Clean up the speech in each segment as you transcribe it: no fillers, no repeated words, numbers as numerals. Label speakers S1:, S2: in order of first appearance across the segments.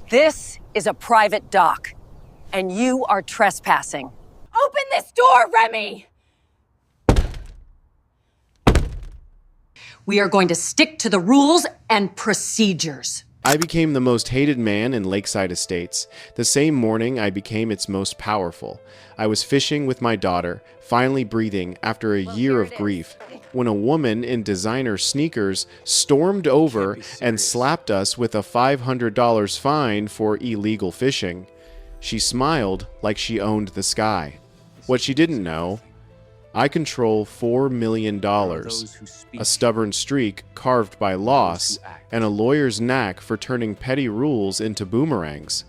S1: This is a private dock, and you are trespassing. Open this door, Remy! We are going to stick to the rules and procedures.
S2: I became the most hated man in Lakeside Estates. The same morning, I became its most powerful. I was fishing with my daughter, finally breathing after a year of grief, when a woman in designer sneakers stormed over and slapped us with a $500 fine for illegal fishing. She smiled like she owned the sky. What she didn't know, I control $4 million, a stubborn streak carved by loss, and a lawyer's knack for turning petty rules into boomerangs.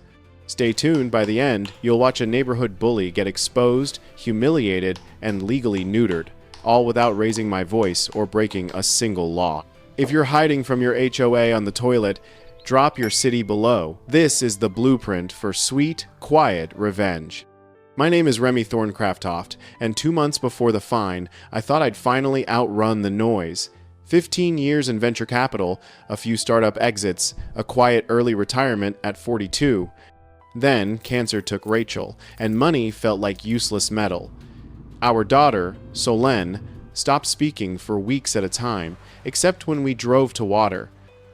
S2: Stay tuned. By the end, you'll watch a neighborhood bully get exposed, humiliated, and legally neutered, all without raising my voice or breaking a single law. If you're hiding from your HOA on the toilet, drop your city below. This is the blueprint for sweet, quiet revenge. My name is Remy Thorncraft-Toft, and 2 months before the fine, I thought I'd finally outrun the noise. 15 years in venture capital, a few startup exits, a quiet early retirement at 42. Then, cancer took Rachel, and money felt like useless metal. Our daughter, Solène, stopped speaking for weeks at a time, except when we drove to water.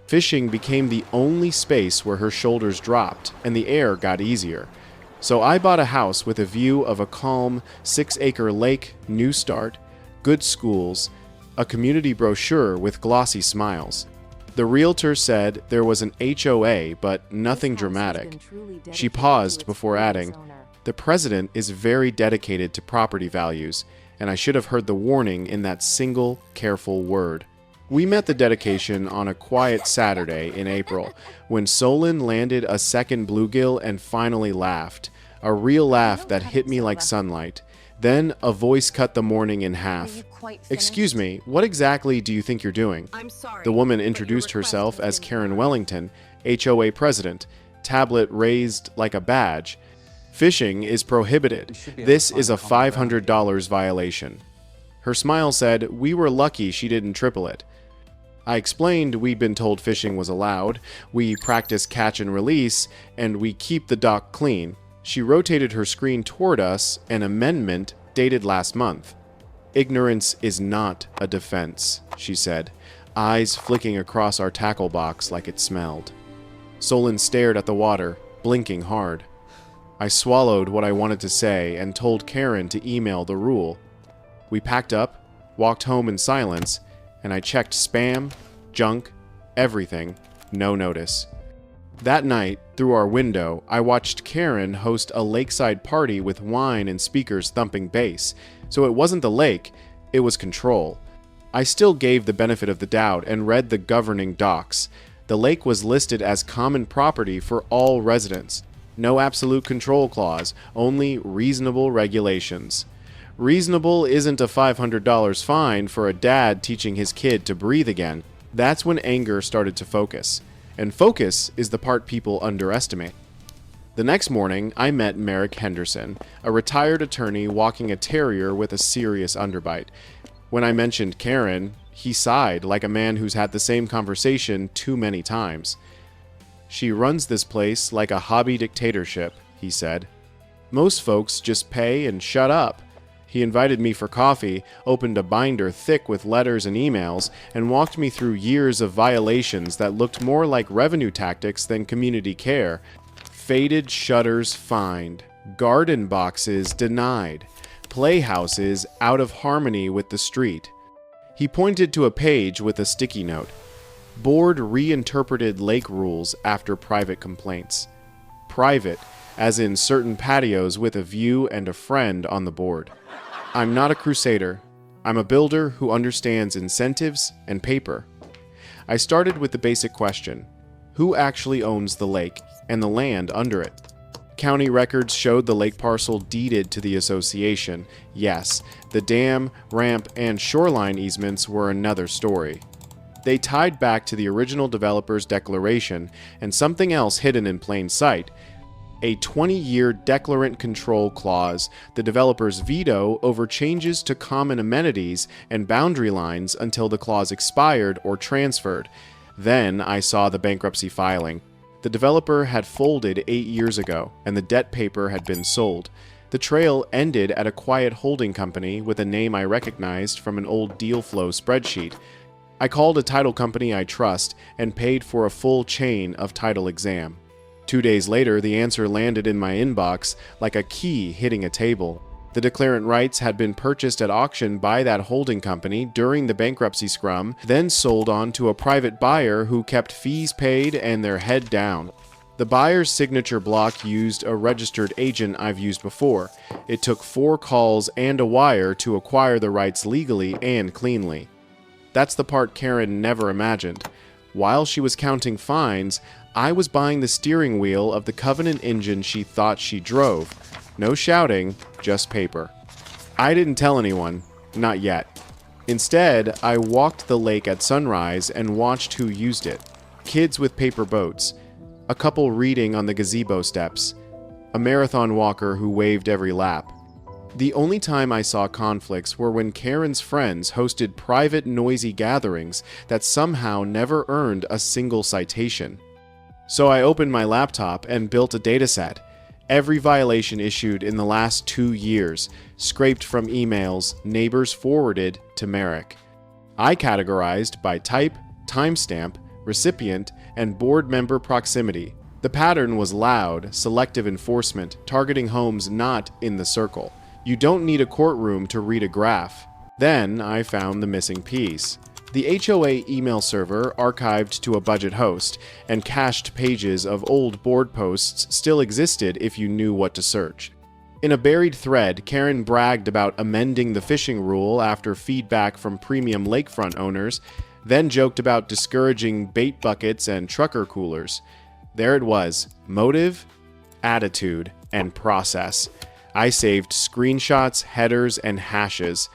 S2: Fishing became the only space where her shoulders dropped, and the air got easier. So I bought a house with a view of a calm 6-acre lake, new start, good schools, a community brochure with glossy smiles. The realtor said there was an HOA, but nothing dramatic. She paused before adding, "The president is very dedicated to property values, and I should have heard the warning in that single, careful word." We met the dedication on a quiet Saturday in April, when Solon landed a second bluegill and finally laughed. A real laugh that hit me like sunlight. Then a voice cut the morning in half. "Excuse me, what exactly do you think you're doing?" The woman introduced herself as Karen Wellington, HOA president, tablet raised like a badge. "Fishing is prohibited. This is a $500 violation." Her smile said, "We were lucky she didn't triple it." I explained we'd been told fishing was allowed, we practice catch and release, and we keep the dock clean. She rotated her screen toward us, an amendment dated last month. "Ignorance is not a defense," she said, eyes flicking across our tackle box like it smelled. Solon stared at the water, blinking hard. I swallowed what I wanted to say and told Karen to email the rule. We packed up, walked home in silence, and I checked spam, junk, everything, no notice. That night, through our window, I watched Karen host a lakeside party with wine and speakers thumping bass. So it wasn't the lake, it was control. I still gave the benefit of the doubt and read the governing docs. The lake was listed as common property for all residents. No absolute control clause, only reasonable regulations. Reasonable isn't a $500 fine for a dad teaching his kid to breathe again. That's when anger started to focus. And focus is the part people underestimate. The next morning, I met Merrick Henderson, a retired attorney walking a terrier with a serious underbite. When I mentioned Karen, he sighed like a man who's had the same conversation too many times. "She runs this place like a hobby dictatorship," he said. "Most folks just pay and shut up." He invited me for coffee, opened a binder thick with letters and emails, and walked me through years of violations that looked more like revenue tactics than community care. Faded shutters fined, garden boxes denied, playhouses out of harmony with the street. He pointed to a page with a sticky note. Board reinterpreted lake rules after private complaints. Private, as in certain patios with a view and a friend on the board. I'm not a crusader. I'm a builder who understands incentives and paper. I started with the basic question: who actually owns the lake and the land under it? County records showed the lake parcel deeded to the association. Yes, the dam, ramp, and shoreline easements were another story. They tied back to the original developer's declaration and something else hidden in plain sight: a 20-year declarant control clause, the developer's veto over changes to common amenities and boundary lines until the clause expired or transferred. Then I saw the bankruptcy filing. The developer had folded 8 years ago, and the debt paper had been sold. The trail ended at a quiet holding company with a name I recognized from an old deal flow spreadsheet. I called a title company I trust and paid for a full chain of title exam. 2 days later, the answer landed in my inbox like a key hitting a table. The declarant rights had been purchased at auction by that holding company during the bankruptcy scrum, then sold on to a private buyer who kept fees paid and their head down. The buyer's signature block used a registered agent I've used before. It took 4 calls and a wire to acquire the rights legally and cleanly. That's the part Karen never imagined. While she was counting fines, I was buying the steering wheel of the Covenant engine she thought she drove. No shouting, just paper. I didn't tell anyone, not yet. Instead, I walked the lake at sunrise and watched who used it. Kids with paper boats, a couple reading on the gazebo steps, a marathon walker who waved every lap. The only time I saw conflicts were when Karen's friends hosted private noisy gatherings that somehow never earned a single citation. So I opened my laptop and built a dataset. Every violation issued in the last 2 years, scraped from emails neighbors forwarded to Merrick. I categorized by type, timestamp, recipient, and board member proximity. The pattern was loud, selective enforcement, targeting homes not in the circle. You don't need a courtroom to read a graph. Then I found the missing piece. The HOA email server, archived to a budget host, and cached pages of old board posts still existed if you knew what to search. In a buried thread, Karen bragged about amending the fishing rule after feedback from premium lakefront owners, then joked about discouraging bait buckets and trucker coolers. There it was: motive, attitude, and process. I saved screenshots, headers, and hashes.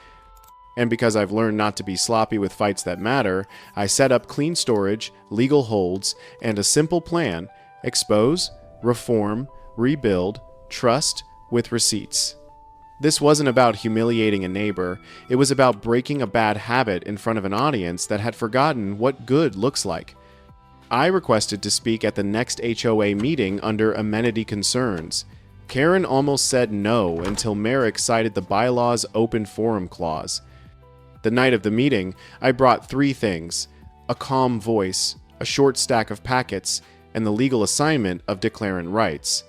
S2: And because I've learned not to be sloppy with fights that matter, I set up clean storage, legal holds, and a simple plan: expose, reform, rebuild, trust, with receipts. This wasn't about humiliating a neighbor. It was about breaking a bad habit in front of an audience that had forgotten what good looks like. I requested to speak at the next HOA meeting under amenity concerns. Karen almost said no until Merrick cited the bylaw's open forum clause. The night of the meeting, I brought 3 things: a calm voice, a short stack of packets, and the legal assignment of declarant rights.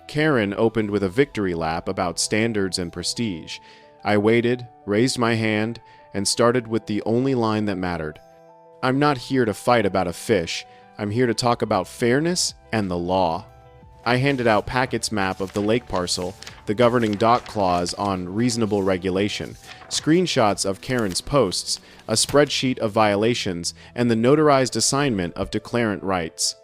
S2: Karen opened with a victory lap about standards and prestige. I waited, raised my hand, and started with the only line that mattered. I'm not here to fight about a fish. I'm here to talk about fairness and the law. I handed out Packet's map of the lake parcel, the governing dock clause on reasonable regulation, screenshots of Karen's posts, a spreadsheet of violations, and the notarized assignment of declarant rights.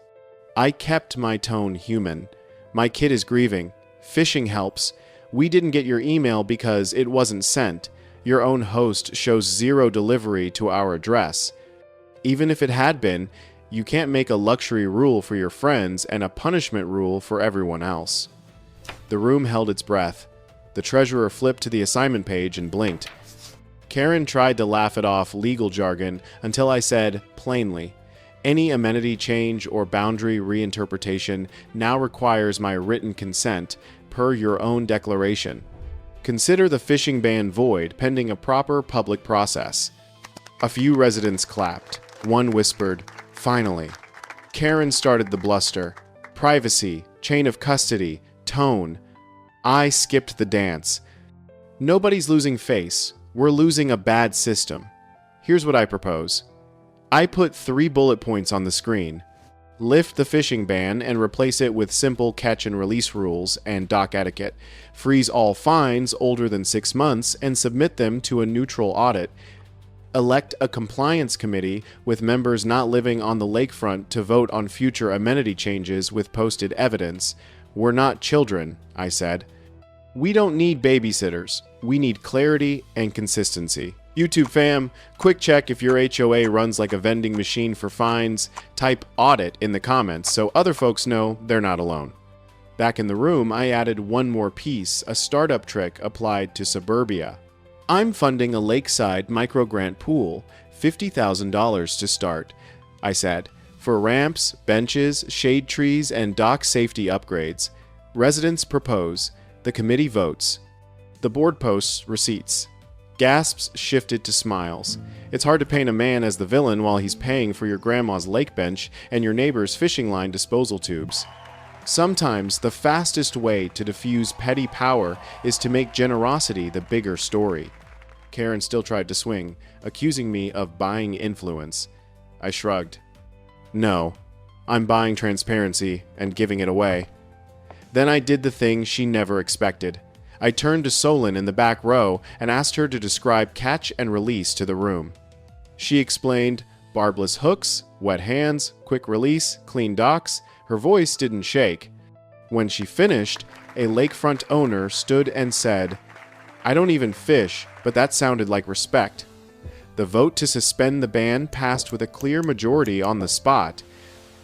S2: I kept my tone human. My kid is grieving. Fishing helps. We didn't get your email because it wasn't sent. Your own host shows 0 delivery to our address. Even if it had been, you can't make a luxury rule for your friends and a punishment rule for everyone else. The room held its breath. The treasurer flipped to the assignment page and blinked. Karen tried to laugh it off legal jargon until I said, plainly, any amenity change or boundary reinterpretation now requires my written consent, per your own declaration. Consider the fishing ban void pending a proper public process. A few residents clapped. One whispered, finally. Karen started the bluster. Privacy, chain of custody, tone. I skipped the dance. Nobody's losing face. We're losing a bad system. Here's what I propose. I put 3 bullet points on the screen. Lift the fishing ban and replace it with simple catch and release rules and dock etiquette. Freeze all fines older than 6 months and submit them to a neutral audit. Elect a compliance committee with members not living on the lakefront to vote on future amenity changes with posted evidence. We're not children, I said. We don't need babysitters. We need clarity and consistency. YouTube fam, quick check if your HOA runs like a vending machine for fines. Type audit in the comments so other folks know they're not alone. Back in the room, I added one more piece, a startup trick applied to suburbia. I'm funding a lakeside microgrant pool, $50,000 to start, I said. for ramps, benches, shade trees, and dock safety upgrades. Residents propose. The committee votes. The board posts receipts. Gasps shifted to smiles. It's hard to paint a man as the villain while he's paying for your grandma's lake bench and your neighbor's fishing line disposal tubes. Sometimes the fastest way to diffuse petty power is to make generosity the bigger story. Karen still tried to swing, accusing me of buying influence. I shrugged. No, I'm buying transparency and giving it away. Then I did the thing she never expected. I turned to Solon in the back row and asked her to describe catch and release to the room. She explained barbless hooks, wet hands, quick release, clean docks. Her voice didn't shake. When she finished, a lakefront owner stood and said, "I don't even fish, but that sounded like respect." The vote to suspend the ban passed with a clear majority on the spot,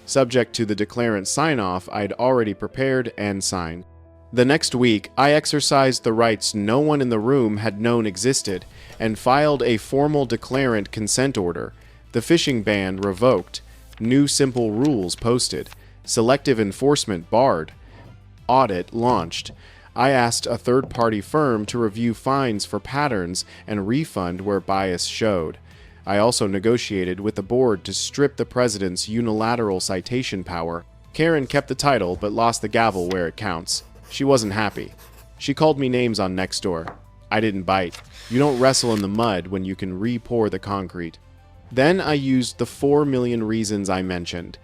S2: subject to the declarant sign-off I'd already prepared and signed. The next week, I exercised the rights no one in the room had known existed and filed a formal declarant consent order, the fishing ban revoked, new simple rules posted, selective enforcement barred, audit launched. I asked a third-party firm to review fines for patterns and refund where bias showed. I also negotiated with the board to strip the president's unilateral citation power. Karen kept the title but lost the gavel where it counts. She wasn't happy. She called me names on Nextdoor. I didn't bite. You don't wrestle in the mud when you can re-pour the concrete. Then I used the 4 million reasons I mentioned.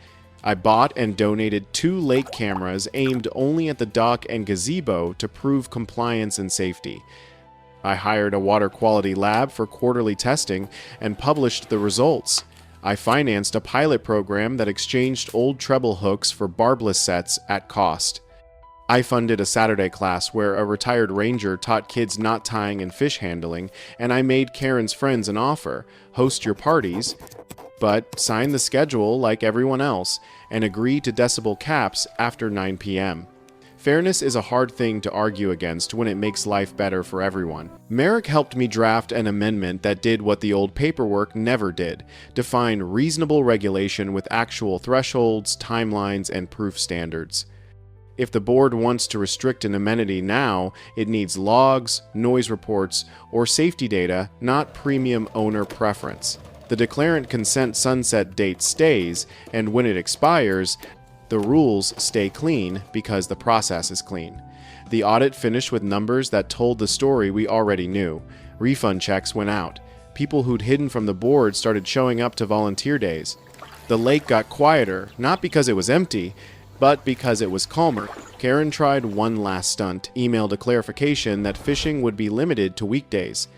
S2: I bought and donated 2 lake cameras aimed only at the dock and gazebo to prove compliance and safety. I hired a water quality lab for quarterly testing and published the results. I financed a pilot program that exchanged old treble hooks for barbless sets at cost. I funded a Saturday class where a retired ranger taught kids knot tying and fish handling, and I made Karen's friends an offer: host your parties, but sign the schedule like everyone else, and agree to decibel caps after 9 p.m. Fairness is a hard thing to argue against when it makes life better for everyone. Merrick helped me draft an amendment that did what the old paperwork never did: define reasonable regulation with actual thresholds, timelines, and proof standards. If the board wants to restrict an amenity now, it needs logs, noise reports, or safety data, not premium owner preference. The declarant consent sunset date stays, and when it expires, the rules stay clean because the process is clean. The audit finished with numbers that told the story we already knew. Refund checks went out. People who'd hidden from the board started showing up to volunteer days. The lake got quieter, not because it was empty, but because it was calmer. Karen tried one last stunt, emailed a clarification that fishing would be limited to weekdays.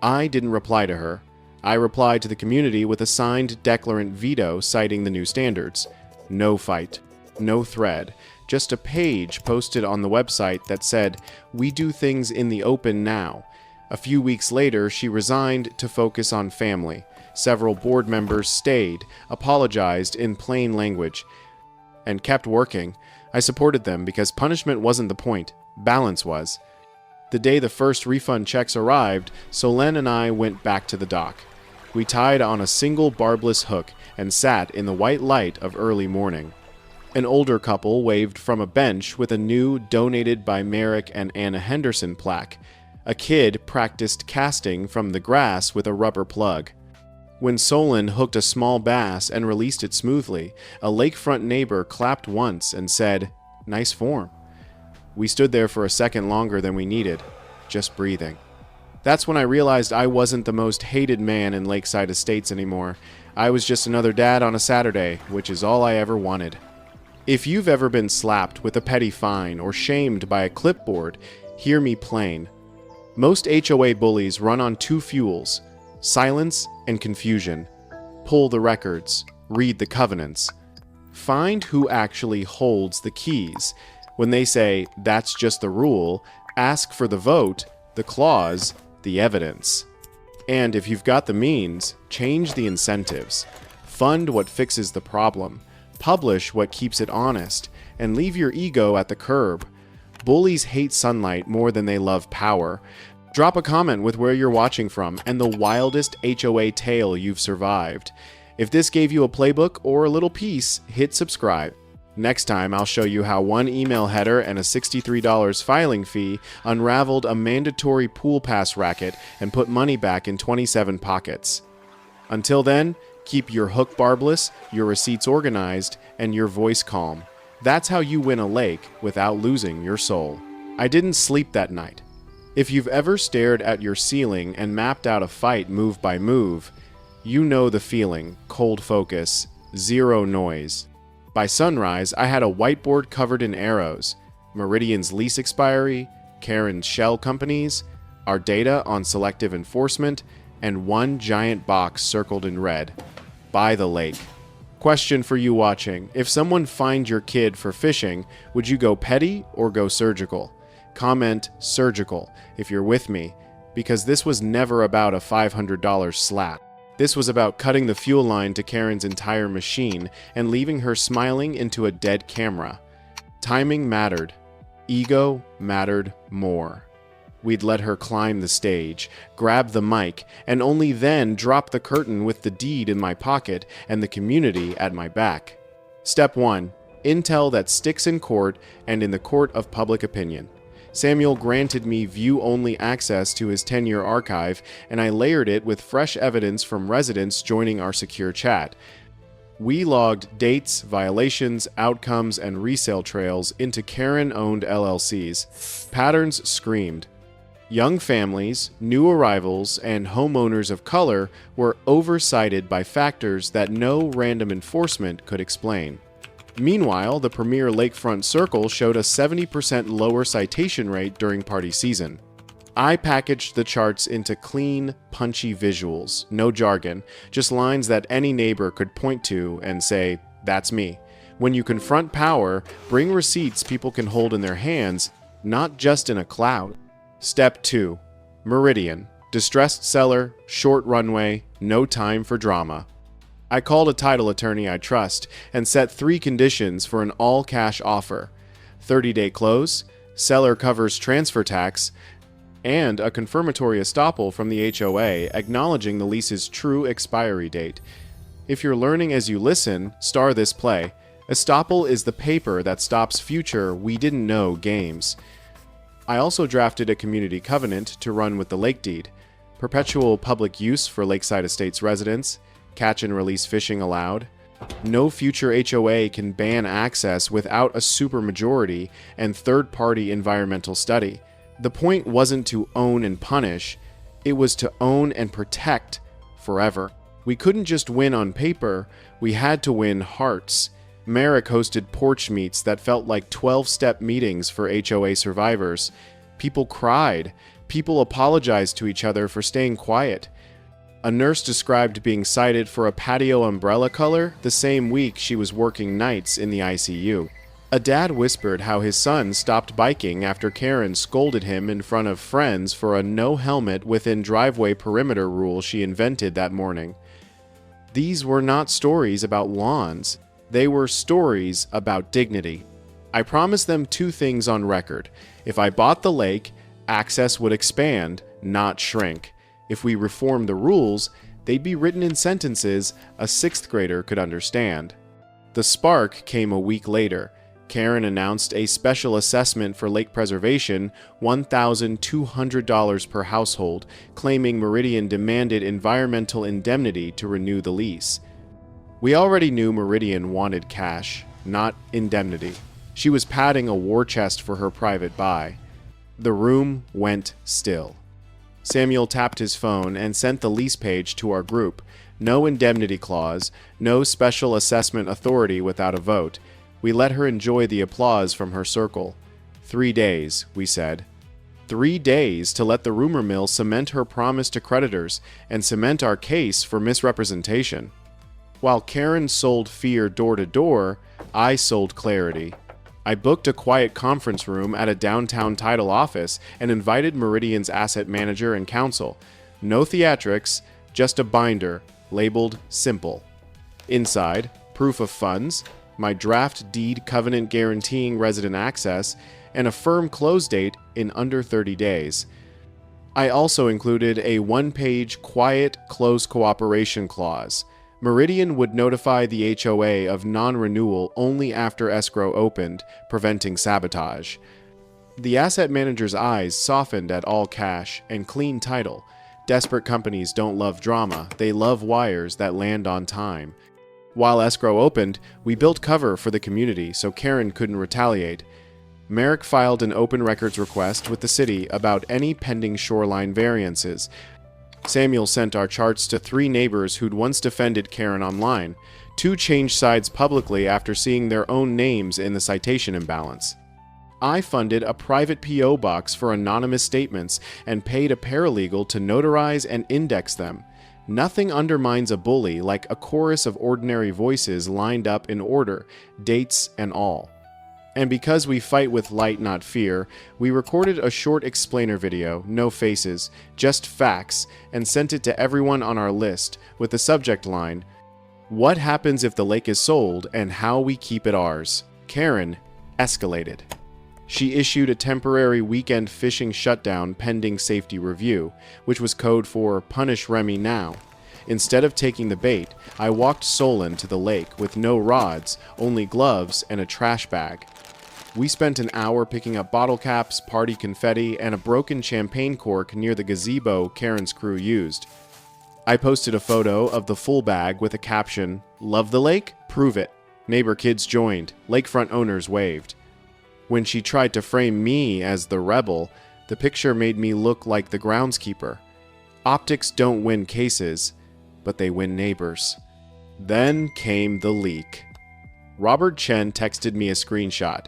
S2: I didn't reply to her. I replied to the community with a signed declarant veto citing the new standards. No fight. No thread. Just a page posted on the website that said, "We do things in the open now." A few weeks later, she resigned to focus on family. Several board members stayed, apologized in plain language, and kept working. I supported them because punishment wasn't the point. Balance was. The day the first refund checks arrived, Solène and I went back to the dock. We tied on a single barbless hook and sat in the white light of early morning. An older couple waved from a bench with a new donated by Merrick and Anna Henderson plaque. A kid practiced casting from the grass with a rubber plug. When Solon hooked a small bass and released it smoothly, a lakefront neighbor clapped once and said, "Nice form." We stood there for a second longer than we needed, just breathing. That's when I realized I wasn't the most hated man in Lakeside Estates anymore. I was just another dad on a Saturday, which is all I ever wanted. If you've ever been slapped with a petty fine or shamed by a clipboard, hear me plain. Most HOA bullies run on 2 fuels: silence and confusion. Pull the records. Read the covenants. Find who actually holds the keys. When they say, "That's just the rule," ask for the vote, the clause, the evidence. And if you've got the means, change the incentives. Fund what fixes the problem. Publish what keeps it honest. And leave your ego at the curb. Bullies hate sunlight more than they love power. Drop a comment with where you're watching from and the wildest HOA tale you've survived. If this gave you a playbook or a little piece, hit subscribe. Next time, I'll show you how one email header and a $63 filing fee unraveled a mandatory pool pass racket and put money back in 27 pockets. Until then, keep your hook barbless, your receipts organized, and your voice calm. That's how you win a lake without losing your soul. I didn't sleep that night. If you've ever stared at your ceiling and mapped out a fight move by move, you know the feeling: cold focus, zero noise. By sunrise, I had a whiteboard covered in arrows, Meridian's lease expiry, Karen's shell companies, our data on selective enforcement, and one giant box circled in red: by the lake. Question for you watching: if someone fined your kid for fishing, would you go petty or go surgical? Comment surgical if you're with me, because this was never about a $500 slap. This was about cutting the fuel line to Karen's entire machine and leaving her smiling into a dead camera. Timing mattered. Ego mattered more. We'd let her climb the stage, grab the mic, and only then drop the curtain with the deed in my pocket and the community at my back. Step 1. Intel that sticks in court and in the court of public opinion. Samuel granted me view-only access to his 10-year archive, and I layered it with fresh evidence from residents joining our secure chat. We logged dates, violations, outcomes, and resale trails into Karen-owned LLCs. Patterns screamed. Young families, new arrivals, and homeowners of color were oversighted by factors that no random enforcement could explain. Meanwhile, the premier lakefront circle showed a 70% lower citation rate during party season. I packaged the charts into clean, punchy visuals, no jargon, just lines that any neighbor could point to and say, "That's me." When you confront power, bring receipts people can hold in their hands, not just in a cloud. Step 2. Meridian. Distressed seller, short runway, no time for drama. I called a title attorney I trust and set 3 conditions for an all-cash offer: 30-day close, seller covers transfer tax, and a confirmatory estoppel from the HOA acknowledging the lease's true expiry date. If you're learning as you listen, star this play. Estoppel is the paper that stops future "we didn't know" games. I also drafted a community covenant to run with the lake deed: perpetual public use for Lakeside Estates residents, catch and release fishing allowed, no future HOA can ban access without a supermajority, and third-party environmental study. The point wasn't to own and punish, it was to own and protect forever. We couldn't just win on paper, we had to win hearts. Merrick hosted porch meets that felt like 12-step meetings for HOA survivors. People cried. People apologized to each other for staying quiet. A nurse described being cited for a patio umbrella color the same week she was working nights in the ICU. A dad whispered how his son stopped biking after Karen scolded him in front of friends for a no helmet within driveway perimeter rule she invented that morning. These were not stories about lawns. They were stories about dignity. I promised them 2 things on record. If I bought the lake, access would expand, not shrink. If we reformed the rules, they'd be written in sentences a 6th grader could understand. The spark came a week later. Karen announced a special assessment for lake preservation, $1,200 per household, claiming Meridian demanded environmental indemnity to renew the lease. We already knew Meridian wanted cash, not indemnity. She was padding a war chest for her private buy. The room went still. Samuel tapped his phone and sent the lease page to our group. No indemnity clause, no special assessment authority without a vote. We let her enjoy the applause from her circle. 3 days, we said. 3 days to let the rumor mill cement her promise to creditors and cement our case for misrepresentation. While Karen sold fear door to door, I sold clarity. I booked a quiet conference room at a downtown title office and invited Meridian's asset manager and counsel. No theatrics, just a binder, labeled simple. Inside, proof of funds, my draft deed covenant guaranteeing resident access, and a firm close date in under 30 days. I also included a 1-page quiet close cooperation clause. Meridian would notify the HOA of non-renewal only after escrow opened, preventing sabotage. The asset manager's eyes softened at all cash and clean title. Desperate companies don't love drama, they love wires that land on time. While escrow opened, we built cover for the community so Karen couldn't retaliate. Merrick filed an open records request with the city about any pending shoreline variances. Samuel sent our charts to 3 neighbors who'd once defended Karen online. 2 changed sides publicly after seeing their own names in the citation imbalance. I funded a private P.O. box for anonymous statements and paid a paralegal to notarize and index them. Nothing undermines a bully like a chorus of ordinary voices lined up in order, dates and all. And because we fight with light, not fear, we recorded a short explainer video, no faces, just facts, and sent it to everyone on our list with the subject line, "What happens if the lake is sold and how we keep it ours?" Karen escalated. She issued a temporary weekend fishing shutdown pending safety review, which was code for "Punish Remy now." Instead of taking the bait, I walked Solon to the lake with no rods, only gloves and a trash bag. We spent an hour picking up bottle caps, party confetti, and a broken champagne cork near the gazebo Karen's crew used. I posted a photo of the full bag with a caption, "Love the lake? Prove it." Neighbor kids joined. Lakefront owners waved. When she tried to frame me as the rebel, the picture made me look like the groundskeeper. Optics don't win cases, but they win neighbors. Then came the leak. Robert Chen texted me a screenshot.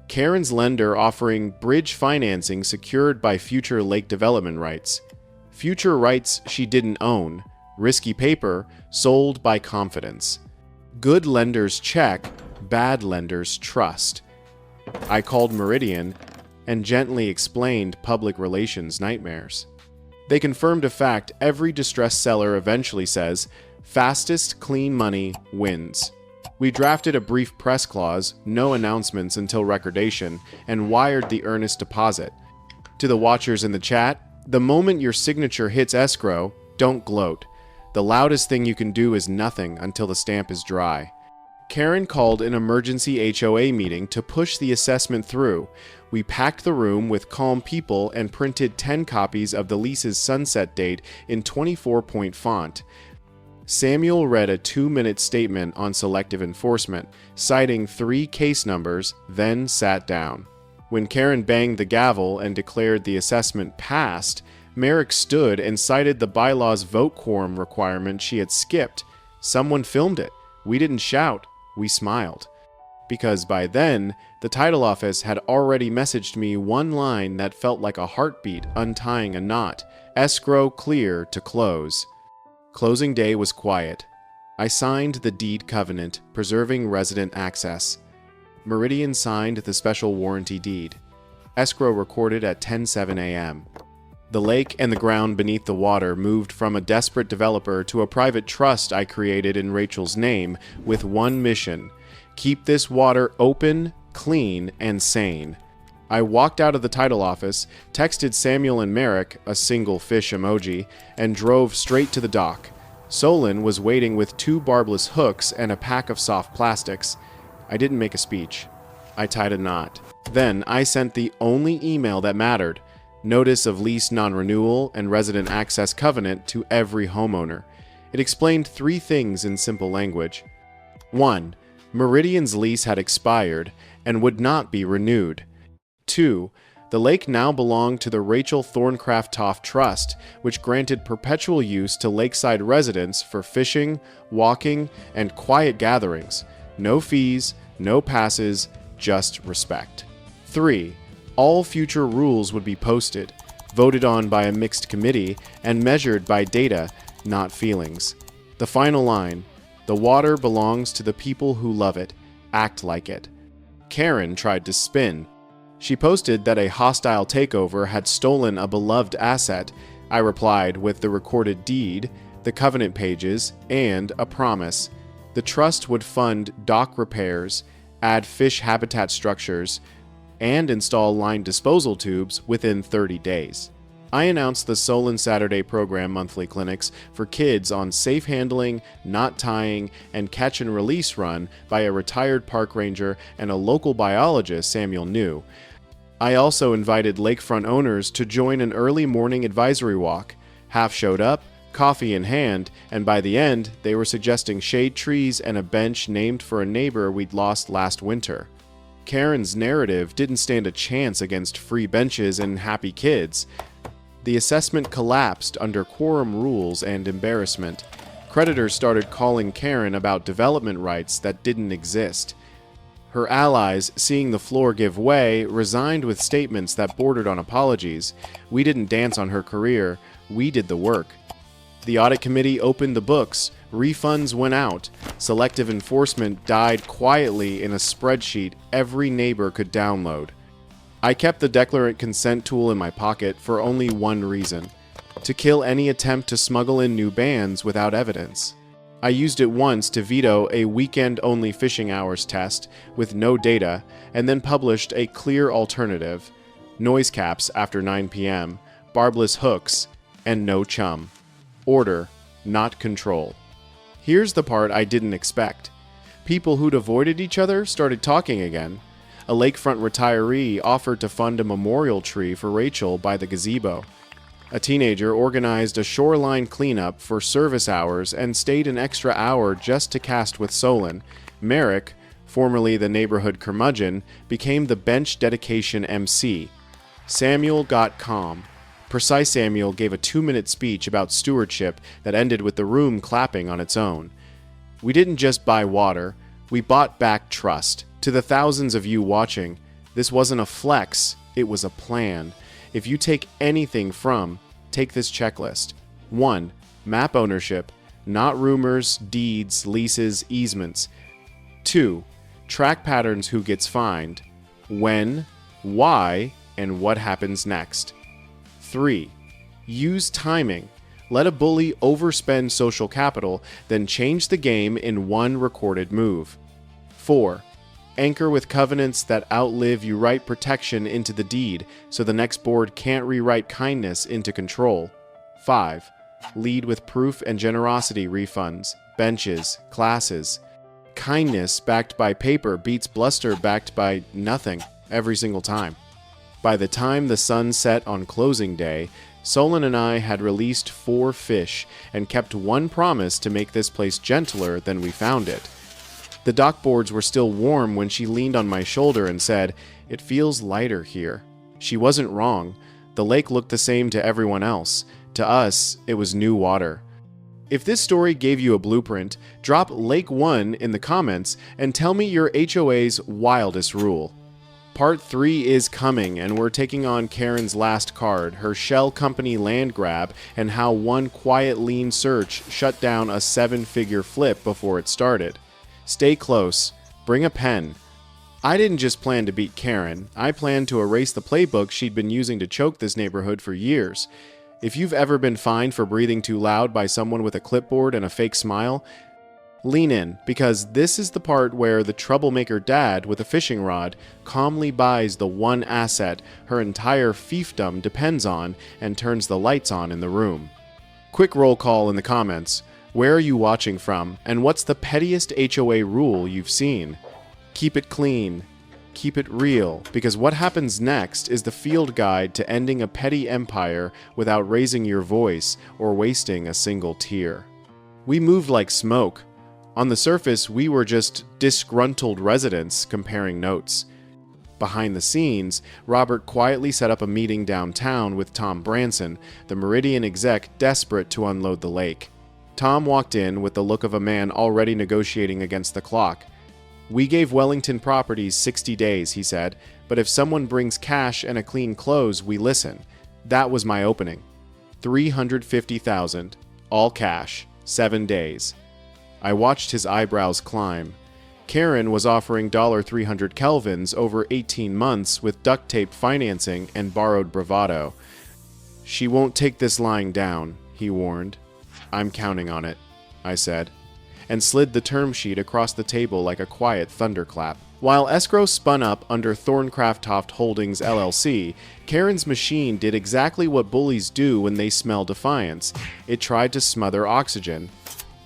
S2: Karen's lender offering bridge financing secured by future lake development rights. Future rights she didn't own. Risky paper sold by confidence. Good lenders check, bad lenders trust. I called Meridian and gently explained public relations nightmares. They confirmed a fact every distressed seller eventually says, fastest clean money wins. We drafted a brief press clause, no announcements until recordation, and wired the earnest deposit. To the watchers in the chat, the moment your signature hits escrow, don't gloat. The loudest thing you can do is nothing until the stamp is dry. Karen called an emergency HOA meeting to push the assessment through. We packed the room with calm people and printed 10 copies of the lease's sunset date in 24-point font. Samuel read a 2-minute statement on selective enforcement, citing 3 case numbers, then sat down. When Karen banged the gavel and declared the assessment passed, Merrick stood and cited the bylaw's vote quorum requirement she had skipped. Someone filmed it. We didn't shout. We smiled. Because by then, the title office had already messaged me one line that felt like a heartbeat untying a knot. Escrow clear to close. Closing day was quiet. I signed the deed covenant, preserving resident access. Meridian signed the special warranty deed. Escrow recorded at 10:07 a.m. The lake and the ground beneath the water moved from a desperate developer to a private trust I created in Rachel's name with one mission: keep this water open, clean, and sane. I walked out of the title office, texted Samuel and Merrick, a single fish emoji, and drove straight to the dock. Solon was waiting with 2 barbless hooks and a pack of soft plastics. I didn't make a speech. I tied a knot. Then I sent the only email that mattered: notice of lease non-renewal and resident access covenant to every homeowner. It explained 3 things in simple language. 1. Meridian's lease had expired and would not be renewed. 2. The lake now belonged to the Rachel Thorncraft Toff Trust, which granted perpetual use to lakeside residents for fishing, walking, and quiet gatherings. No fees, no passes, just respect. 3. All future rules would be posted, voted on by a mixed committee, and measured by data, not feelings. The final line: the water belongs to the people who love it. Act like it. Karen tried to spin. She posted that a hostile takeover had stolen a beloved asset. I replied with the recorded deed, the covenant pages, and a promise. The trust would fund dock repairs, add fish habitat structures, and install line disposal tubes within 30 days. I announced the Solon Saturday program monthly clinics for kids on safe handling, knot tying, and catch and release run by a retired park ranger and a local biologist, Samuel New. I also invited lakefront owners to join an early morning advisory walk. Half showed up, coffee in hand, and by the end, they were suggesting shade trees and a bench named for a neighbor we'd lost last winter. Karen's narrative didn't stand a chance against free benches and happy kids. The assessment collapsed under quorum rules and embarrassment. Creditors started calling Karen about development rights that didn't exist. Her allies, seeing the floor give way, resigned with statements that bordered on apologies. We didn't dance on her career, we did the work. The audit committee opened the books, refunds went out, selective enforcement died quietly in a spreadsheet every neighbor could download. I kept the declarant consent tool in my pocket for only one reason: to kill any attempt to smuggle in new bans without evidence. I used it once to veto a weekend-only fishing hours test with no data, and then published a clear alternative: noise caps after 9 p.m., barbless hooks, and no chum. Order, not control. Here's the part I didn't expect. People who'd avoided each other started talking again. A lakefront retiree offered to fund a memorial tree for Rachel by the gazebo. A teenager organized a shoreline cleanup for service hours and stayed an extra hour just to cast with Solon. Merrick, formerly the neighborhood curmudgeon, became the bench dedication MC. Samuel got calm. Precise Samuel gave a 2-minute speech about stewardship that ended with the room clapping on its own. We didn't just buy water, we bought back trust. To the thousands of you watching, this wasn't a flex, it was a plan. If you take anything from, take this checklist. 1. Map ownership, not rumors, deeds, leases, easements. 2. Track patterns: who gets fined, when, why, and what happens next. 3. Use timing. Let a bully overspend social capital, then change the game in one recorded move. 4. Anchor with covenants that outlive you. Write protection into the deed, so the next board can't rewrite kindness into control. 5. Lead with proof and generosity: refunds, benches, classes. Kindness backed by paper beats bluster backed by nothing every single time. By the time the sun set on closing day, Solon and I had released 4 fish and kept one promise to make this place gentler than we found it. The dock boards were still warm when she leaned on my shoulder and said, "It feels lighter here." She wasn't wrong. The lake looked the same to everyone else. To us, it was new water. If this story gave you a blueprint, drop Lake 1 in the comments and tell me your HOA's wildest rule. Part 3 is coming, and we're taking on Karen's last card, her shell company land grab, and how one quiet lean search shut down a 7-figure flip before it started. Stay close. Bring a pen. I didn't just plan to beat Karen. I planned to erase the playbook she'd been using to choke this neighborhood for years. If you've ever been fined for breathing too loud by someone with a clipboard and a fake smile, lean in, because this is the part where the troublemaker dad with a fishing rod calmly buys the one asset her entire fiefdom depends on and turns the lights on in the room. Quick roll call in the comments. Where are you watching from, and what's the pettiest HOA rule you've seen? Keep it clean. Keep it real, because what happens next is the field guide to ending a petty empire without raising your voice or wasting a single tear. We moved like smoke. On the surface, we were just disgruntled residents comparing notes. Behind the scenes, Robert quietly set up a meeting downtown with Tom Branson, the Meridian exec desperate to unload the lake. Tom walked in with the look of a man already negotiating against the clock. "We gave Wellington Properties 60 days, he said, "but if someone brings cash and a clean close, we listen." That was my opening. $350,000, all cash, 7 days. I watched his eyebrows climb. Karen was offering $300 Kelvins over 18 months with duct tape financing and borrowed bravado. "She won't take this lying down," he warned. "I'm counting on it," I said. and slid the term sheet across the table like a quiet thunderclap. While escrow spun up under Thorncraft Holdings LLC, Karen's machine did exactly what bullies do when they smell defiance. It tried to smother oxygen.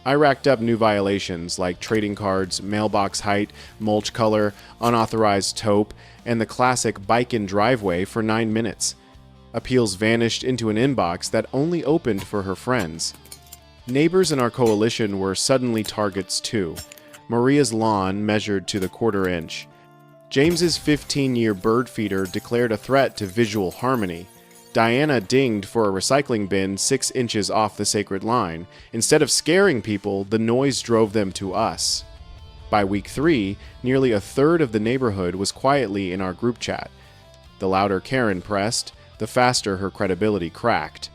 S2: I racked up new violations like trading cards, mailbox height, mulch color, unauthorized taupe, and the classic bike in driveway for 9 minutes. Appeals vanished into an inbox that only opened for her friends. Neighbors in our coalition were suddenly targets too. Maria's lawn measured to the quarter inch. James's 15-year bird feeder declared a threat to visual harmony. Diana dinged for a recycling bin 6 inches off the sacred line. Instead of scaring people, the noise drove them to us. By week 3, nearly a third of the neighborhood was quietly in our group chat. The louder Karen pressed, the faster her credibility cracked.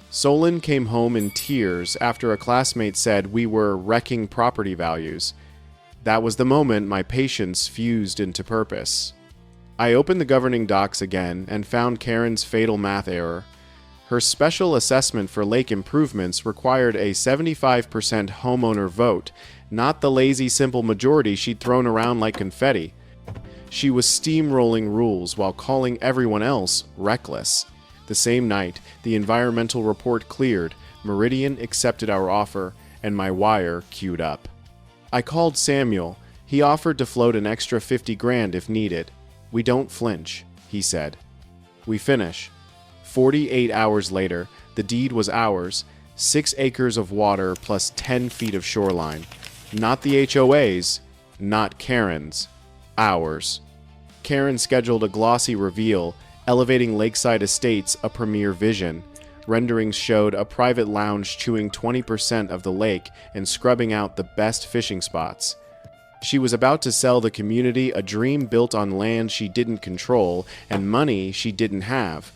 S2: Solon came home in tears after a classmate said we were wrecking property values. That was the moment my patience fused into purpose. I opened the governing docs again and found Karen's fatal math error. Her special assessment for lake improvements required a 75% homeowner vote, not the lazy simple majority she'd thrown around like confetti. She was steamrolling rules while calling everyone else reckless. The same night, the environmental report cleared, Meridian accepted our offer, and my wire queued up. I called Samuel. He offered to float an extra 50 grand if needed. We don't flinch, he said. We finish. 48 hours later, the deed was ours, 6 acres of water plus 10 feet of shoreline. Not the HOA's, not Karen's. Ours. Karen scheduled a glossy reveal, elevating Lakeside Estates a premier vision. Renderings showed a private lounge chewing 20% of the lake and scrubbing out the best fishing spots. She was about to sell the community a dream built on land she didn't control and money she didn't have.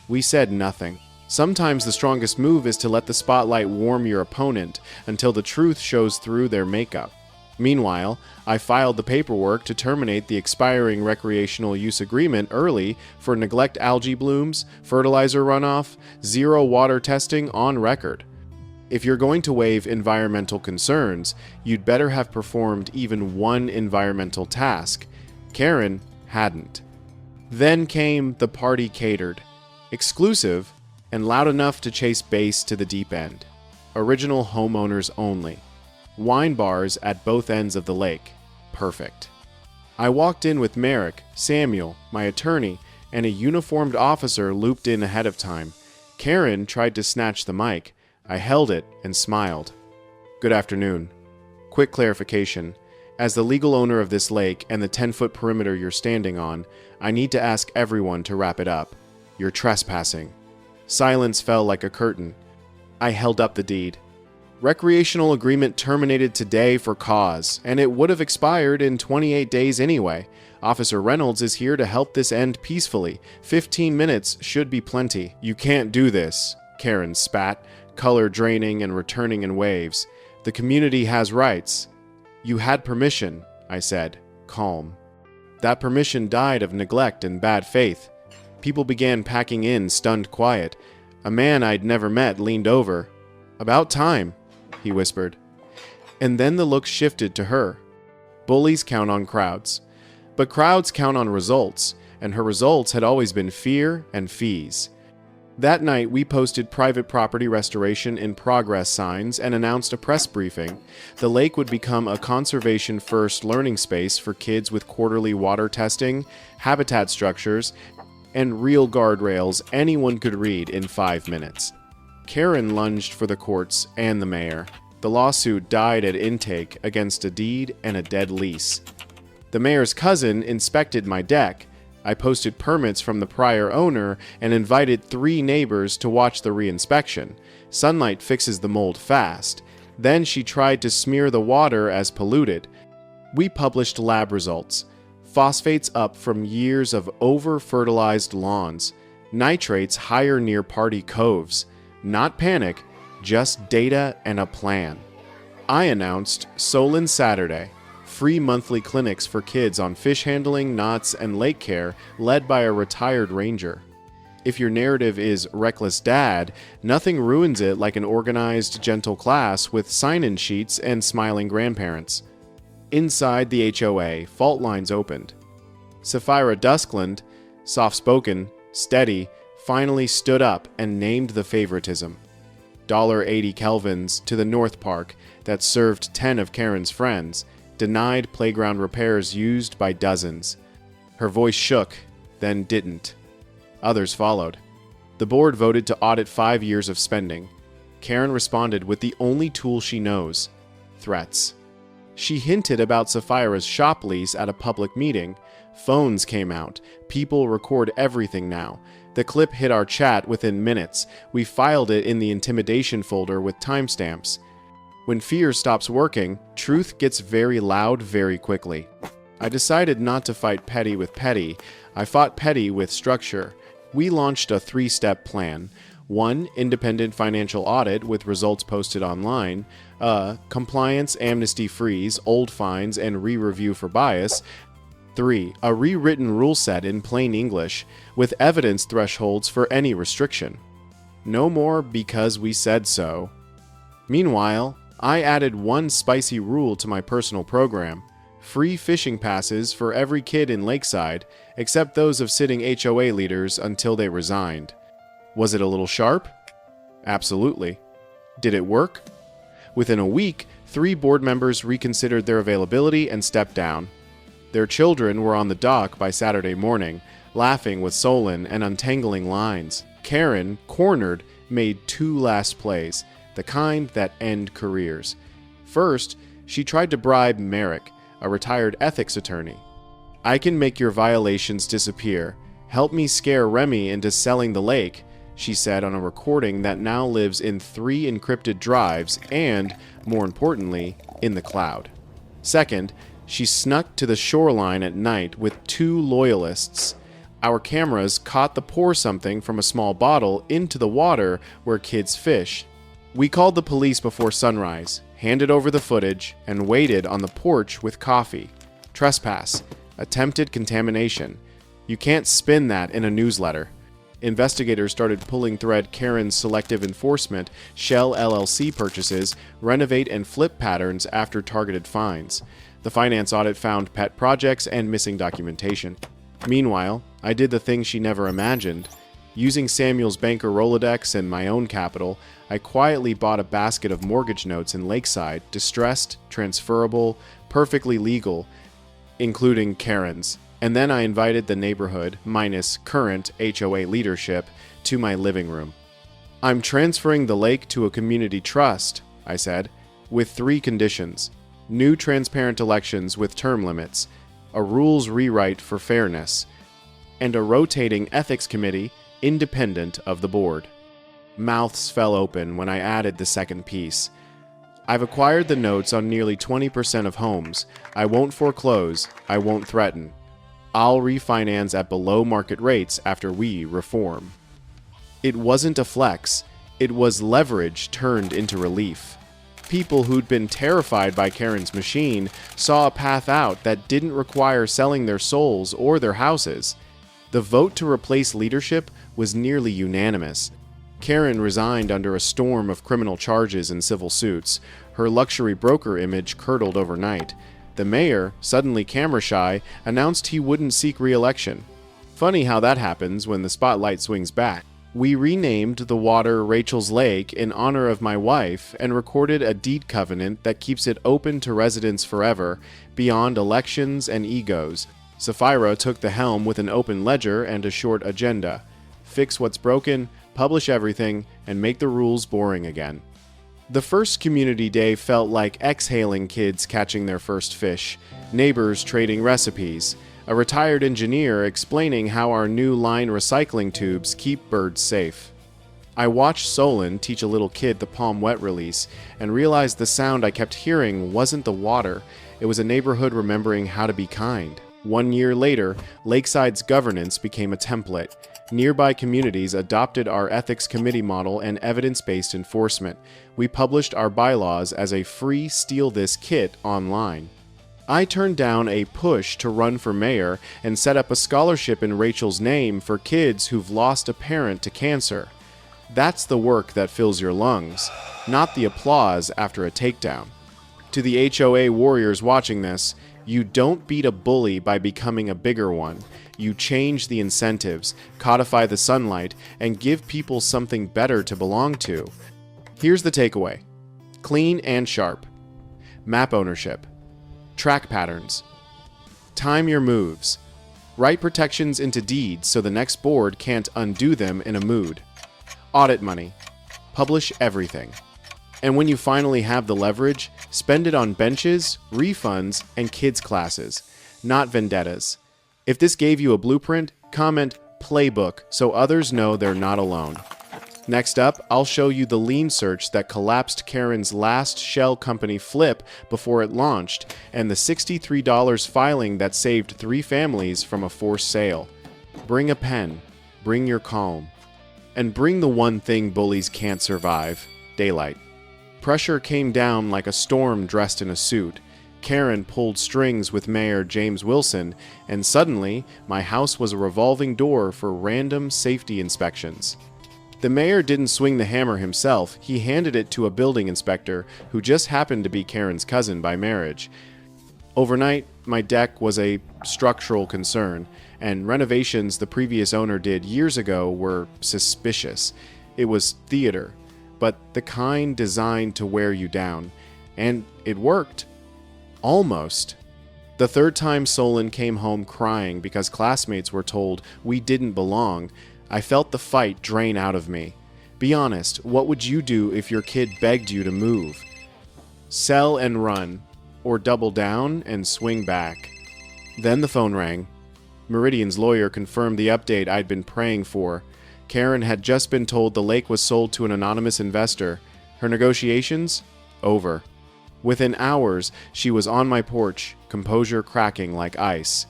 S2: We said nothing. Sometimes the strongest move is to let the spotlight warm your opponent until the truth shows through their makeup. Meanwhile, I filed the paperwork to terminate the expiring recreational use agreement early for neglect algae blooms, fertilizer runoff, zero water testing on record. If you're going to waive environmental concerns, you'd better have performed even one environmental task. Karen hadn't. Then came the party catered. Exclusive and loud enough to chase bass to the deep end. Original homeowners only. Wine bars at both ends of the lake. Perfect. I walked in with Merrick, Samuel, my attorney, and a uniformed officer looped in ahead of time. Karen tried to snatch the mic. I held it and smiled. Good afternoon. Quick clarification. As the legal owner of this lake and the 10-foot perimeter you're standing on, I need to ask everyone to wrap it up. You're trespassing. Silence fell like a curtain. I held up the deed. Recreational agreement terminated today for cause, and it would have expired in 28 days anyway. Officer Reynolds is here to help this end peacefully. 15 minutes should be plenty. You can't do this, Karen spat, color draining and returning in waves. The community has rights. You had permission, I said, calm. That permission died of neglect and bad faith. People began packing in, stunned quiet. A man I'd never met leaned over. About time, he whispered. And then the look shifted to her. Bullies count on crowds. But crowds count on results, and her results had always been fear and fees. That night, we posted private property restoration in progress signs and announced a press briefing. The lake would become a conservation-first learning space for kids with quarterly water testing, habitat structures, and real guardrails anyone could read in 5 minutes. Karen lunged for the courts and the mayor. The lawsuit died at intake against a deed and a dead lease. The mayor's cousin inspected my deck. I posted permits from the prior owner and invited 3 neighbors to watch the reinspection. Sunlight fixes the mold fast. Then she tried to smear the water as polluted. We published lab results. Phosphates up from years of over-fertilized lawns. Nitrates higher near party coves. Not panic, just data and a plan. I announced Solon Saturday, free monthly clinics for kids on fish handling, knots, and lake care led by a retired ranger. If your narrative is reckless dad, nothing ruins it like an organized, gentle class with sign-in sheets and smiling grandparents. Inside the HOA, fault lines opened. Sapphira Duskland, soft-spoken, steady, finally stood up and named the favoritism. $80 Kelvins to the North Park that served 10 of Karen's friends, denied playground repairs used by dozens. Her voice shook, then didn't. Others followed. The board voted to audit 5 years of spending. Karen responded with the only tool she knows: threats. She hinted about Sapphira's shop lease at a public meeting. Phones came out. People record everything now. The clip hit our chat within minutes. We filed it in the intimidation folder with timestamps. When fear stops working, truth gets very loud very quickly. I decided not to fight petty with petty. I fought petty with structure. We launched a 3-step plan. 1. Independent financial audit with results posted online. Compliance amnesty freeze, old fines, and re-review for bias. 3. A rewritten rule set in plain English, with evidence thresholds for any restriction. No more because we said so. Meanwhile, I added 1 spicy rule to my personal program: free fishing passes for every kid in Lakeside, except those of sitting HOA leaders until they resigned. Was it a little sharp? Absolutely. Did it work? Within a week, 3 board members reconsidered their availability and stepped down. Their children were on the dock by Saturday morning, laughing with Solon and untangling lines. Karen, cornered, made 2 last plays, the kind that end careers. First, she tried to bribe Merrick, a retired ethics attorney. "I can make your violations disappear. Help me scare Remy into selling the lake," she said on a recording that now lives in 3 encrypted drives and, more importantly, in the cloud. Second, she snuck to the shoreline at night with 2 loyalists. Our cameras caught the pour something from a small bottle into the water where kids fish. We called the police before sunrise, handed over the footage, and waited on the porch with coffee. Trespass. Attempted contamination. You can't spin that in a newsletter. Investigators started pulling thread Karen's selective enforcement, Shell LLC purchases, renovate and flip patterns after targeted fines. The finance audit found pet projects and missing documentation. Meanwhile, I did the thing she never imagined. Using Samuel's banker Rolodex and my own capital, I quietly bought a basket of mortgage notes in Lakeside, distressed, transferable, perfectly legal, including Karen's. And then I invited the neighborhood, minus current HOA leadership, to my living room. "I'm transferring the lake to a community trust," I said, "with 3 conditions. New transparent elections with term limits, a rules rewrite for fairness, and a rotating ethics committee independent of the board." Mouths fell open when I added the second piece. "I've acquired the notes on nearly 20% of homes. I won't foreclose. I won't threaten. I'll refinance at below market rates after we reform." It wasn't a flex. It was leverage turned into relief. People who'd been terrified by Karen's machine saw a path out that didn't require selling their souls or their houses. The vote to replace leadership was nearly unanimous. Karen resigned under a storm of criminal charges and civil suits. Her luxury broker image curdled overnight. The mayor, suddenly camera-shy, announced he wouldn't seek re-election. Funny how that happens when the spotlight swings back. We renamed the water Rachel's Lake in honor of my wife and recorded a deed covenant that keeps it open to residents forever, beyond elections and egos. Sapphira took the helm with an open ledger and a short agenda. Fix what's broken, publish everything, and make the rules boring again. The first community day felt like exhaling kids catching their first fish, neighbors trading recipes, a retired engineer explaining how our new line recycling tubes keep birds safe. I watched Solon teach a little kid the palm wet release and realized the sound I kept hearing wasn't the water, it was a neighborhood remembering how to be kind. 1 year later, Lakeside's governance became a template. Nearby communities adopted our ethics committee model and evidence-based enforcement. We published our bylaws as a free Steal This kit online. I turned down a push to run for mayor and set up a scholarship in Rachel's name for kids who've lost a parent to cancer. That's the work that fills your lungs, not the applause after a takedown. To the HOA warriors watching this, you don't beat a bully by becoming a bigger one. You change the incentives, codify the sunlight, and give people something better to belong to. Here's the takeaway. Clean and sharp. Map ownership. Track patterns. Time your moves. Write protections into deeds so the next board can't undo them in a mood. Audit money. Publish everything. And when you finally have the leverage, spend it on benches, refunds, and kids' classes, not vendettas. If this gave you a blueprint, comment playbook so others know they're not alone. Next up, I'll show you the lien search that collapsed Karen's last shell company flip before it launched, and the $63 filing that saved 3 families from a forced sale. Bring a pen, bring your calm, and bring the one thing bullies can't survive: daylight. Pressure came down like a storm dressed in a suit. Karen pulled strings with Mayor James Wilson, and suddenly, my house was a revolving door for random safety inspections. The mayor didn't swing the hammer himself, he handed it to a building inspector who just happened to be Karen's cousin by marriage. Overnight, my deck was a structural concern, and renovations the previous owner did years ago were suspicious. It was theater, but the kind designed to wear you down. And it worked. Almost. The third time Solon came home crying because classmates were told we didn't belong, I felt the fight drain out of me. Be honest, what would you do if your kid begged you to move? Sell and run, or double down and swing back. Then the phone rang. Meridian's lawyer confirmed the update I'd been praying for. Karen had just been told the lake was sold to an anonymous investor. Her negotiations? Over. Within hours, she was on my porch, composure cracking like ice.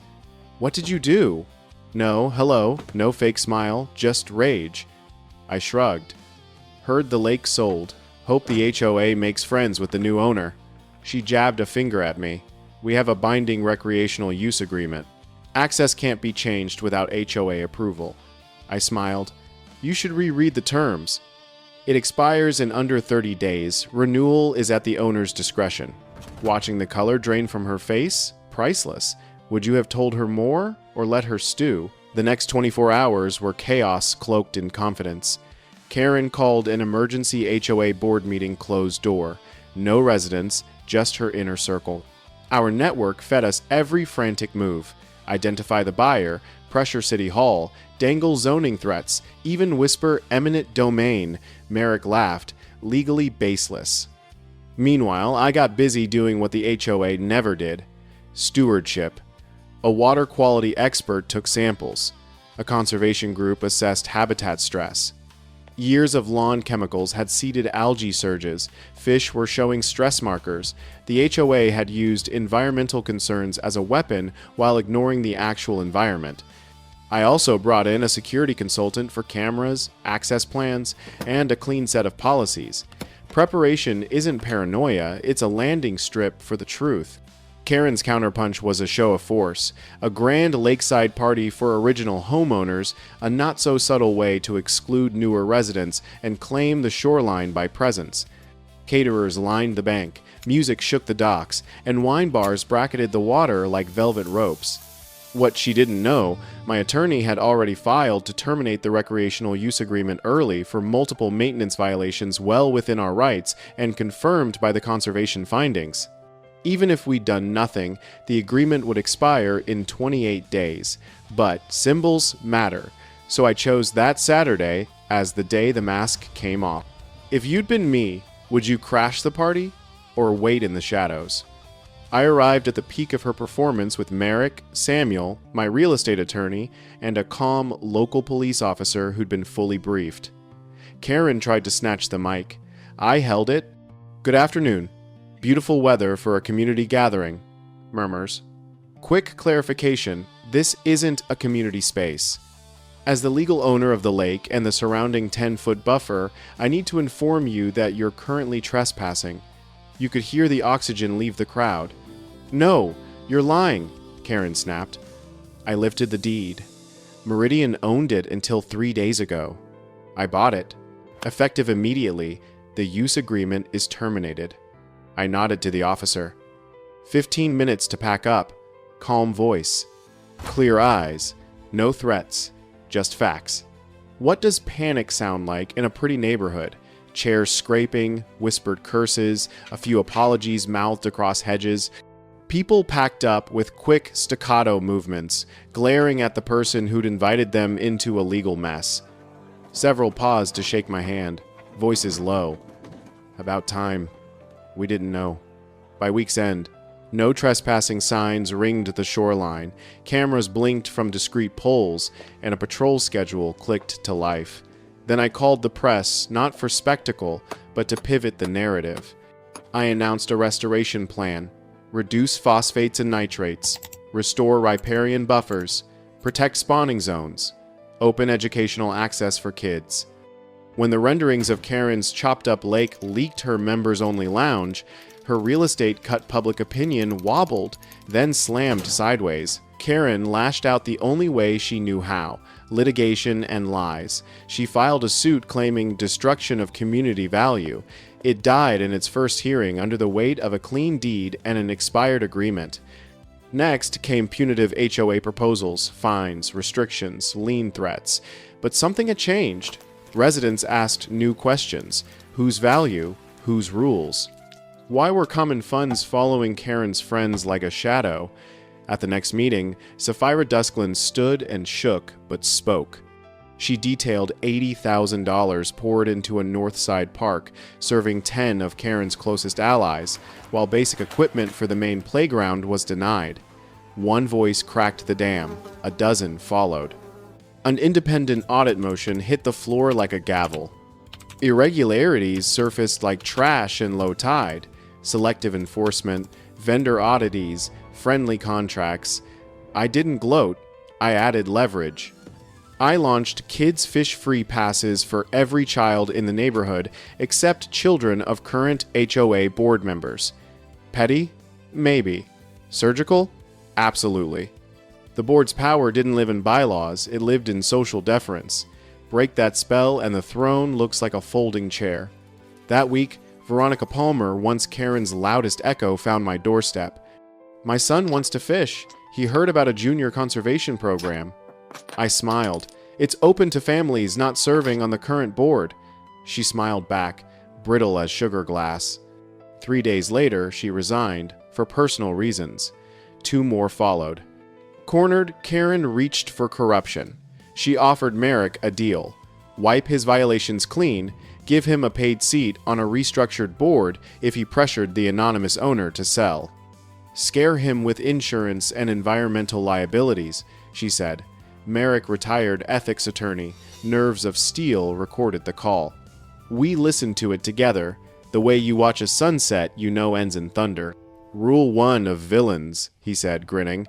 S2: What did you do? No, hello, no fake smile, just rage. I shrugged. Heard the lake sold. Hope the HOA makes friends with the new owner. She jabbed a finger at me. We have a binding recreational use agreement. Access can't be changed without HOA approval. I smiled. You should reread the terms. It expires in under 30 days. Renewal is at the owner's discretion. Watching the color drain from her face? Priceless. Would you have told her more or let her stew? The next 24 hours were chaos cloaked in confidence. Karen called an emergency HOA board meeting closed door. No residents, just her inner circle. Our network fed us every frantic move. Identify the buyer, pressure City Hall, dangle zoning threats, even whisper eminent domain. Merrick laughed, legally baseless. Meanwhile, I got busy doing what the HOA never did. Stewardship. A water quality expert took samples. A conservation group assessed habitat stress. Years of lawn chemicals had seeded algae surges. Fish were showing stress markers. The HOA had used environmental concerns as a weapon while ignoring the actual environment. I also brought in a security consultant for cameras, access plans, and a clean set of policies. Preparation isn't paranoia, it's a landing strip for the truth. Karen's counterpunch was a show of force, a grand lakeside party for original homeowners, a not-so-subtle way to exclude newer residents and claim the shoreline by presence. Caterers lined the bank, music shook the docks, and wine bars bracketed the water like velvet ropes. What she didn't know, my attorney had already filed to terminate the recreational use agreement early for multiple maintenance violations well within our rights and confirmed by the conservation findings. Even if we'd done nothing, the agreement would expire in 28 days. But symbols matter, so I chose that Saturday as the day the mask came off. If you'd been me, would you crash the party or wait in the shadows? I arrived at the peak of her performance with Merrick, Samuel, my real estate attorney, and a calm local police officer who'd been fully briefed. Karen tried to snatch the mic. I held it. Good afternoon. Beautiful weather for a community gathering. Murmurs. Quick clarification, this isn't a community space. As the legal owner of the lake and the surrounding 10-foot buffer, I need to inform you that you're currently trespassing. You could hear the oxygen leave the crowd. No, "You're lying," Karen snapped. I lifted the deed. Meridian owned it until 3 days ago. I bought it. Effective immediately, the use agreement is terminated. I nodded to the officer. 15 minutes to pack up. Calm voice. Clear eyes. No threats. Just facts. What does panic sound like in a pretty neighborhood? Chairs scraping, whispered curses, a few apologies mouthed across hedges. People packed up with quick staccato movements, glaring at the person who'd invited them into a legal mess. Several paused to shake my hand, voices low. About time. We didn't know. By week's end, no trespassing signs ringed the shoreline, cameras blinked from discreet poles, and a patrol schedule clicked to life. Then I called the press, not for spectacle, but to pivot the narrative. I announced a restoration plan: reduce phosphates and nitrates, restore riparian buffers, protect spawning zones, open educational access for kids. When the renderings of Karen's chopped-up lake leaked her members-only lounge, her real estate cut public opinion wobbled, then slammed sideways. Karen lashed out the only way she knew how: litigation and lies. She filed a suit claiming destruction of community value. It died in its first hearing under the weight of a clean deed and an expired agreement. Next came punitive HOA proposals, fines, restrictions, lien threats. But something had changed. Residents asked new questions. Whose value? Whose rules? Why were common funds following Karen's friends like a shadow? At the next meeting, Sapphira Dusklin stood and shook, but spoke. She detailed $80,000 poured into a Northside park, serving 10 of Karen's closest allies, while basic equipment for the main playground was denied. One voice cracked the dam. A dozen followed. An independent audit motion hit the floor like a gavel. Irregularities surfaced like trash in low tide. Selective enforcement, vendor oddities, friendly contracts. I didn't gloat. I added leverage. I launched kids fish-free passes for every child in the neighborhood except children of current HOA board members. Petty? Maybe. Surgical? Absolutely. The board's power didn't live in bylaws, it lived in social deference. Break that spell and the throne looks like a folding chair. That week, Veronica Palmer, once Karen's loudest echo, found my doorstep. "My son wants to fish. He heard about a junior conservation program." I smiled. "It's open to families not serving on the current board." She smiled back, brittle as sugar glass. 3 days later, she resigned, for personal reasons. 2 more followed. Cornered, Karen reached for corruption. She offered Merrick a deal: wipe his violations clean, give him a paid seat on a restructured board if he pressured the anonymous owner to sell. "Scare him with insurance and environmental liabilities," she said. Merrick, retired ethics attorney, nerves of steel, recorded the call. We listened to it together. The way you watch a sunset you know ends in thunder. "Rule 1 of villains," he said, grinning.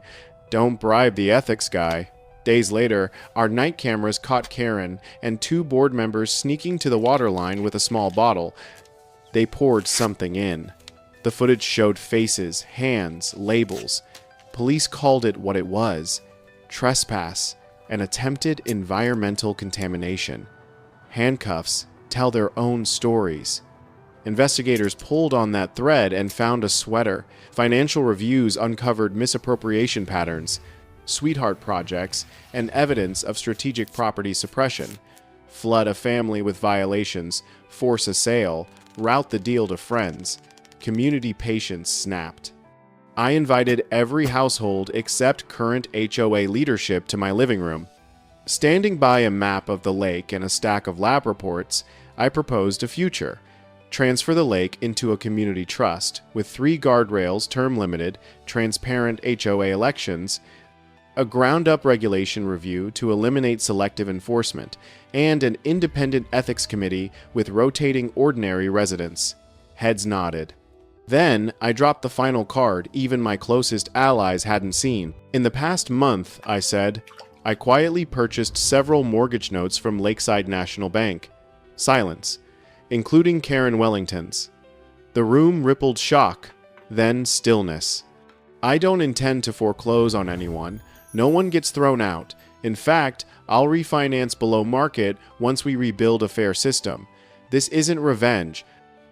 S2: "Don't bribe the ethics guy." Days later, our night cameras caught Karen and 2 board members sneaking to the waterline with a small bottle. They poured something in. The footage showed faces, hands, labels. Police called it what it was: trespass, an attempted environmental contamination. Handcuffs tell their own stories. Investigators pulled on that thread and found a sweater. Financial reviews uncovered misappropriation patterns, sweetheart projects, and evidence of strategic property suppression. Flood a family with violations, force a sale, route the deal to friends. Community patience snapped. I invited every household except current HOA leadership to my living room. Standing by a map of the lake and a stack of lab reports, I proposed a future. Transfer the lake into a community trust, with 3 guardrails, term limited, transparent HOA elections, a ground-up regulation review to eliminate selective enforcement, and an independent ethics committee with rotating ordinary residents. Heads nodded. Then, I dropped the final card even my closest allies hadn't seen. "In the past month," I said, "I quietly purchased several mortgage notes from Lakeside National Bank." Silence, including Karen Wellington's. The room rippled shock, then stillness. I don't intend to foreclose on anyone. No one gets thrown out. In fact, I'll refinance below market once we rebuild a fair system. This isn't revenge.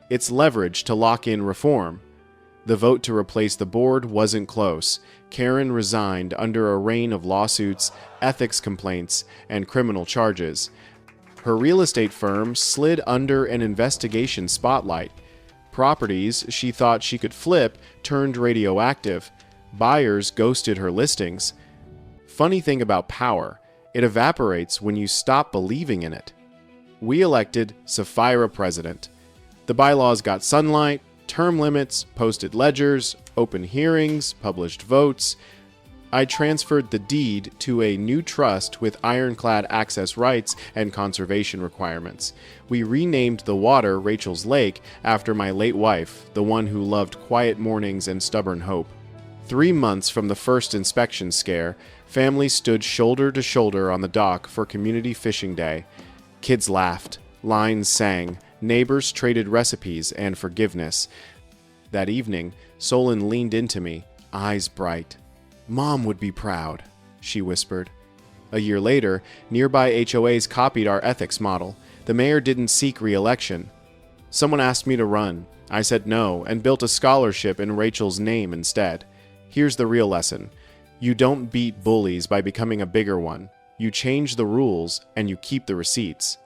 S2: It's leverage to lock in reform. The vote to replace the board wasn't close. Karen resigned under a rain of lawsuits, ethics complaints, and criminal charges. Her real estate firm slid under an investigation spotlight. Properties she thought she could flip turned radioactive. Buyers ghosted her listings. Funny thing about power, it evaporates when you stop believing in it. We elected Sapphira president. The bylaws got sunlight, term limits, posted ledgers, open hearings, published votes. I transferred the deed to a new trust with ironclad access rights and conservation requirements. We renamed the water Rachel's Lake after my late wife, the one who loved quiet mornings and stubborn hope. 3 months from the first inspection scare, families stood shoulder to shoulder on the dock for community fishing day. Kids laughed, lines sang, neighbors traded recipes and forgiveness. That evening, Solon leaned into me, eyes bright. "Mom would be proud," she whispered. A year later, nearby HOAs copied our ethics model. The mayor didn't seek re-election. Someone asked me to run. I said no and built a scholarship in Rachel's name instead. Here's the real lesson. You don't beat bullies by becoming a bigger one. You change the rules and you keep the receipts.